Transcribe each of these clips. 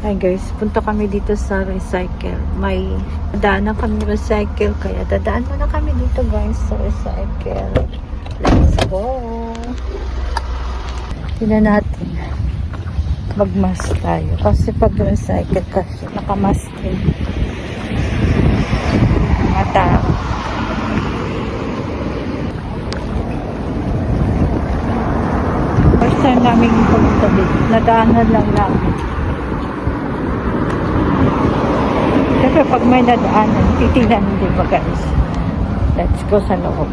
Hi guys, punta kami dito sa recycle. May daanan kami recycle, kaya dadaan muna kami dito guys sa recycle. Let's go! Tingnan natin. Mag-mask tayo. Kasi pag recycle kasi nakamask din. Mga tao. First time namin pumunta dito. Nadaanan lang namin. Kasi pag may nadaanan, titignan din ba guys? Let's go sa loob.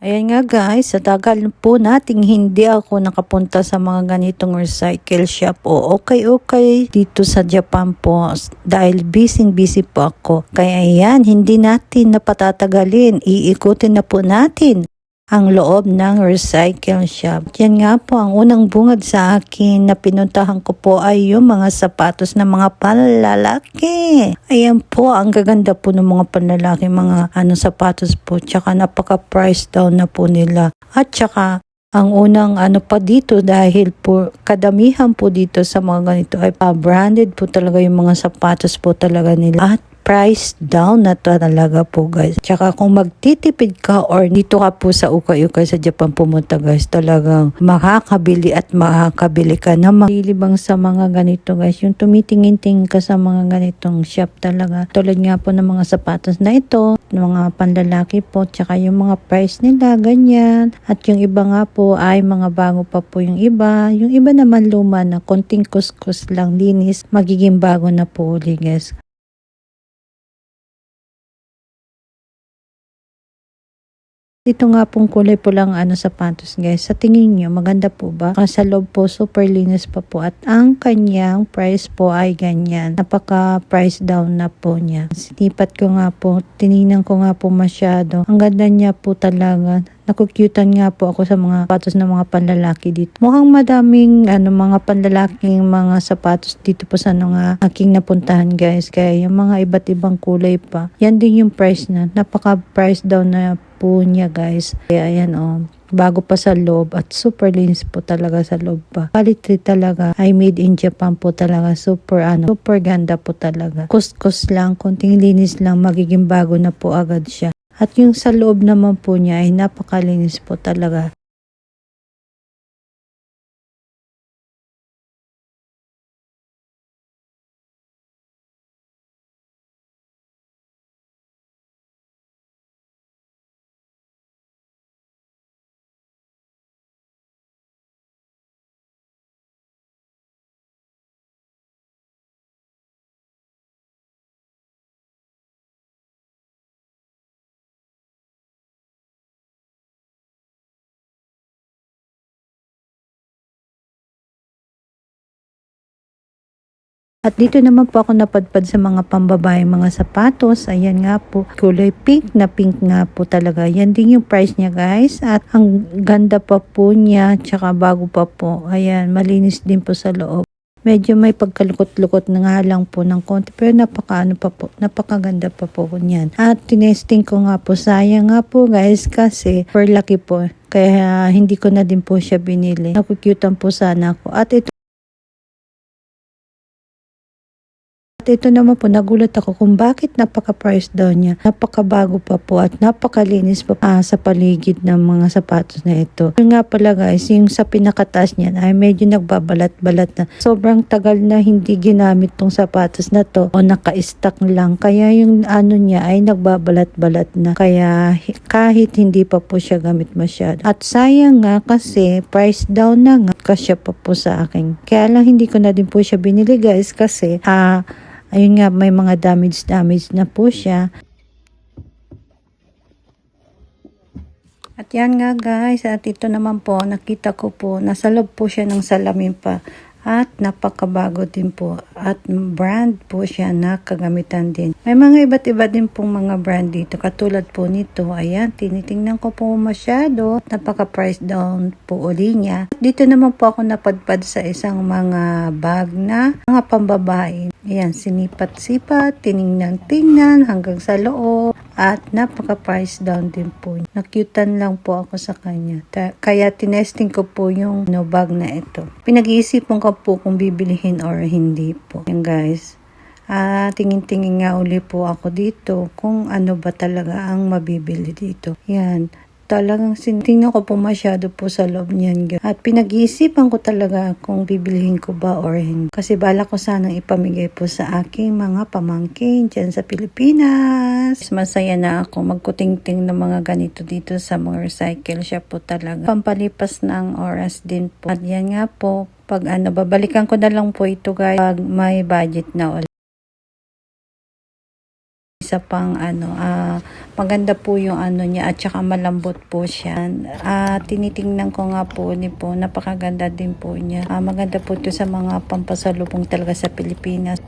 Ayan nga guys, sa tagal po nating hindi ako nakapunta sa mga ganitong recycle shop. O okay dito sa Japan po dahil busy po ako. Kaya ayan, hindi natin napatatagalin. Iikutin na po natin ang loob ng recycle shop. Yan nga po, ang unang bungad sa akin na pinuntahan ko po ay yung mga sapatos ng mga panlalaki. Ayan po, ang gaganda po ng mga panlalaki, mga sapatos po. Tsaka napaka-price down na po nila. At tsaka, ang unang pa dito dahil po kadamihan po dito sa mga ganito ay branded po talaga yung mga sapatos po talaga nila. At price down na talaga po guys. Tsaka kung magtitipid ka or dito ka po sa ukay-ukay sa Japan pumunta guys, talagang makakabili at makakabili ka na malilibang sa mga ganito guys. Yung tumitingin-tingin ka sa mga ganitong shop talaga. Tulad nga po ng mga sapatos na ito, mga panlalaki po, tsaka yung mga price nila, ganyan. At yung iba nga po ay mga bago pa po yung iba. Yung iba naman luma na konting kuskus lang, linis, magiging bago na po uli guys. Ito nga pong kulay pulang sapatos guys. Sa tingin nyo, maganda po ba? Sa loob po, super linis pa po. At ang kanyang price po ay ganyan. Napaka price down na po niya. Sinipat ko nga po, tinignan ko nga po masyado. Ang ganda niya po talaga. Nakukyutan nga po ako sa mga sapatos ng mga panlalaki dito. Mukhang madaming mga panlalaking mga sapatos dito po sa aking napuntahan guys. Kaya yung mga iba't ibang kulay pa. Yan din yung price na. Napaka price down na po niya guys. Kaya ayan bago pa sa loob at super linis po talaga sa loob pa. Quality talaga ay made in Japan po talaga. Super super ganda po talaga. Kuskus lang, konting linis lang, magiging bago na po agad siya. At yung sa loob naman po niya ay napakalinis po talaga. At dito naman po ako napadpad sa mga pambabae, mga sapatos. Ayan nga po, kulay pink nga po talaga. Yan din yung price niya guys. At ang ganda pa po niya, tsaka bago pa po. Ayan, malinis din po sa loob. Medyo may pagkalukot-lukot na nga lang po ng konti. Pero napakaganda pa po niyan. At tinesting ko nga po, sayang nga po guys kasi per laki po. Kaya hindi ko na din po siya binili. Nakukyutan po sana ako. At ito naman po, nagulat ako kung bakit napaka-price down niya. Napakabago pa po at napakalinis pa sa paligid ng mga sapatos na ito. Yung nga pala guys, yung sa pinakataas niya ay medyo nagbabalat-balat na. Sobrang tagal na hindi ginamit tong sapatos na to o naka-stack lang. Kaya yung niya ay nagbabalat-balat na. Kaya kahit hindi pa po siya gamit masyado. At sayang nga kasi price down na nga. Kasya pa po sa akin. Kaya lang hindi ko na din po siya binili guys kasi ayun nga, may mga damage na po siya. At yan nga guys, at ito naman po, nakita ko po, nasa loob po siya ng salamin pa. At napakabago din po. At brand po siya na kagamitan din. May mga iba't iba din pong mga brand dito. Katulad po nito. Ayan, tinitingnan ko po masyado. Napaka-price down po uli niya. Dito naman po ako napadpad sa isang mga bag na mga pambabae. Ayan, sinipat-sipat, tiningnan-tingnan hanggang sa loob. At napaka-price down din po. Nakyutan lang po ako sa kanya. Kaya tinesting ko po yung bag na ito. Pinag-iisipan ko po kung bibilihin or hindi po. Yan guys. Tingin-tingin nga uli po ako dito kung ano ba talaga ang mabibili dito. Yan. Talagang tingnan ko po masyado po sa loob niyan. At pinag-iisipan ko talaga kung bibilihin ko ba or hindi. Kasi bala ko sanang ipamigay po sa aking mga pamangkin dyan sa Pilipinas. Masaya na ako magkutingting ng mga ganito dito sa mga recycle shop po talaga. Pampalipas ng oras din po. At yan nga po, pag babalikan ko na lang po ito guys pag may budget na ulit. Isa pang maganda po yung niya at saka malambot po siya. Tinitingnan ko nga po napakaganda din po niya. Maganda po ito sa mga pampasalubong talaga sa Pilipinas.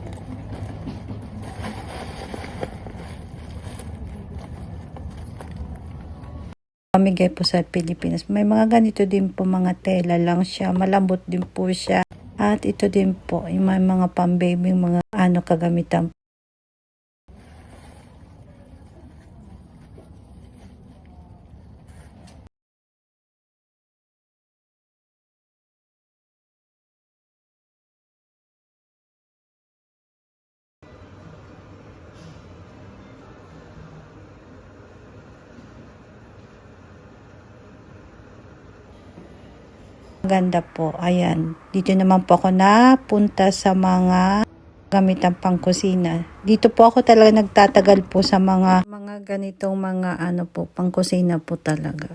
Pamigay po sa Pilipinas. May mga ganito din po, mga tela lang siya. Malambot din po siya. At ito din po, yung mga pang-baby, mga kagamitan. Ganda po. Ayan. Dito naman po ako napunta sa mga gamitan pang kusina. Dito po ako talaga nagtatagal po sa mga ganitong mga pang kusina po talaga.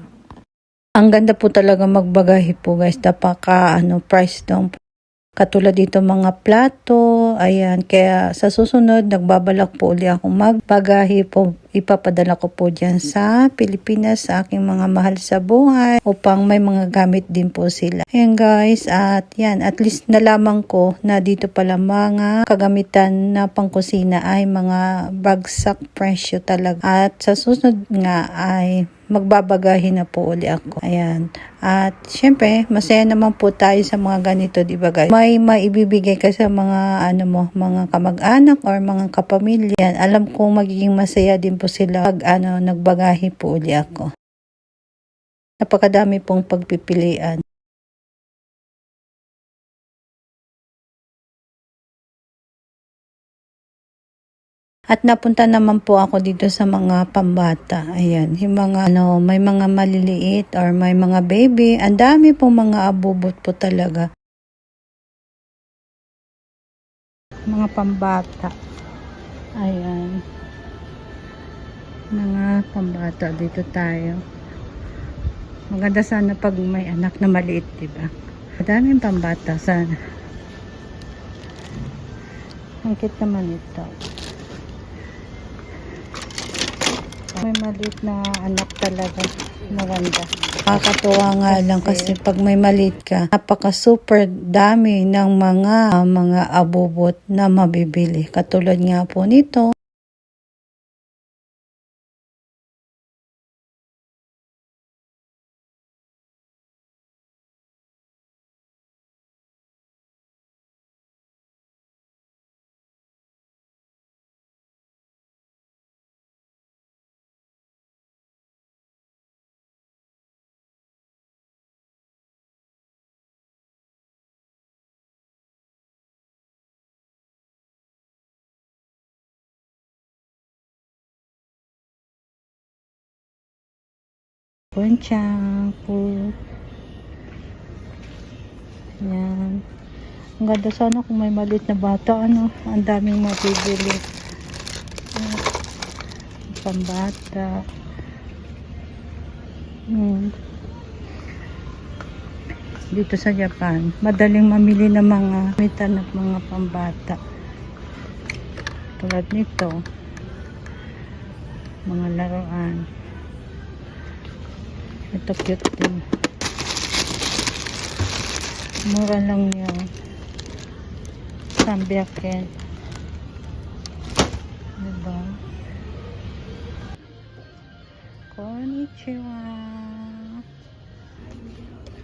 Ang ganda po talaga magbagahe po guys. Napaka price down po. Katulad dito mga plato, ayan, kaya sa susunod nagbabalak po uli akong magbagahe po, ipapadala ko po dyan sa Pilipinas sa aking mga mahal sa buhay upang may mga gamit din po sila. Ayan guys, at yan, at least nalaman ko na dito pala mga kagamitan na pangkusina ay mga bagsak presyo talaga. At sa susunod nga ay magbabagahin na po uli ako. Ayan. At syempre, masaya naman po tayo sa mga ganito, di ba guys? May maibibigay ka sa mga mga kamag-anak or mga kapamilya. Yan, alam kong magiging masaya din po sila pag nagbagahi po uli ako. Napakadami pong pagpipilian. At napunta naman po ako dito sa mga pambata. Ayan, yung mga may mga maliliit or may mga baby. Ang dami pong mga abubot po talaga. Mga pambata. Ayan. Mga pambata dito tayo. Maganda sana pag may anak na maliit, diba? Madaming pambata sana. Ang cute naman ito. May maliit na anak talaga. Maganda. Nakakatuwa nga lang kasi pag may maliit ka, napaka super dami ng mga abubot na mabibili. Katulad nga po nito. Ponchang po. Yan. Ang ganda sana kung may maliit na bata. Ang daming mabibili. Pambata. Dito sa Japan, madaling mamili ng mga mitan at mga pambata. Tulad nito. Mga laruan. Ito cute din. Mura lang yan. Sambiaken. Diba? Konnichiwa.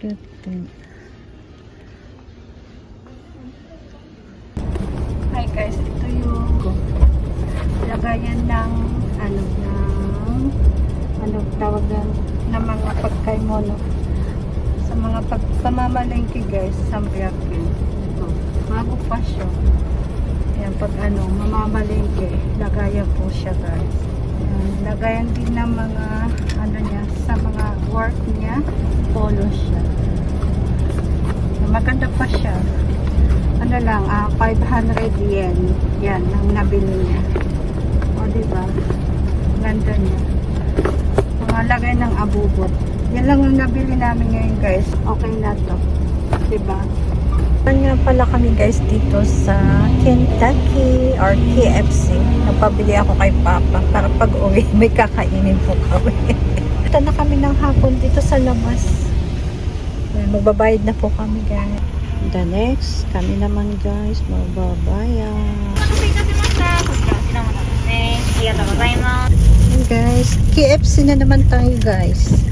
Cute din. Hi guys, ito yung lagayan ng ng ano tawag na mga pagkaimono. Sa mga pamamalengke guys, samgyupin. Ito, bago pa siya. Ayan, pag mamamalengke, lagayan po siya guys. Ayan, lagayan din ng mga, niya, sa mga work niya, polo siya. Maganda pa siya. 500 yen. Yan, ang nabili niya. O, diba? Ganda niya. Mga lagay ng abubot. Yan lang ang nabili namin ngayon guys. Okay na to. Diba? Nga pala kami guys dito sa Kentucky or KFC. Nagpabili ako kay Papa para pag uwi may kakainin po kami. Ito na kami ng hapon dito sa labas. Magbabayad na po kami guys. The next, kami naman guys, magbabayad. Hey guys, KFC na naman tayo guys.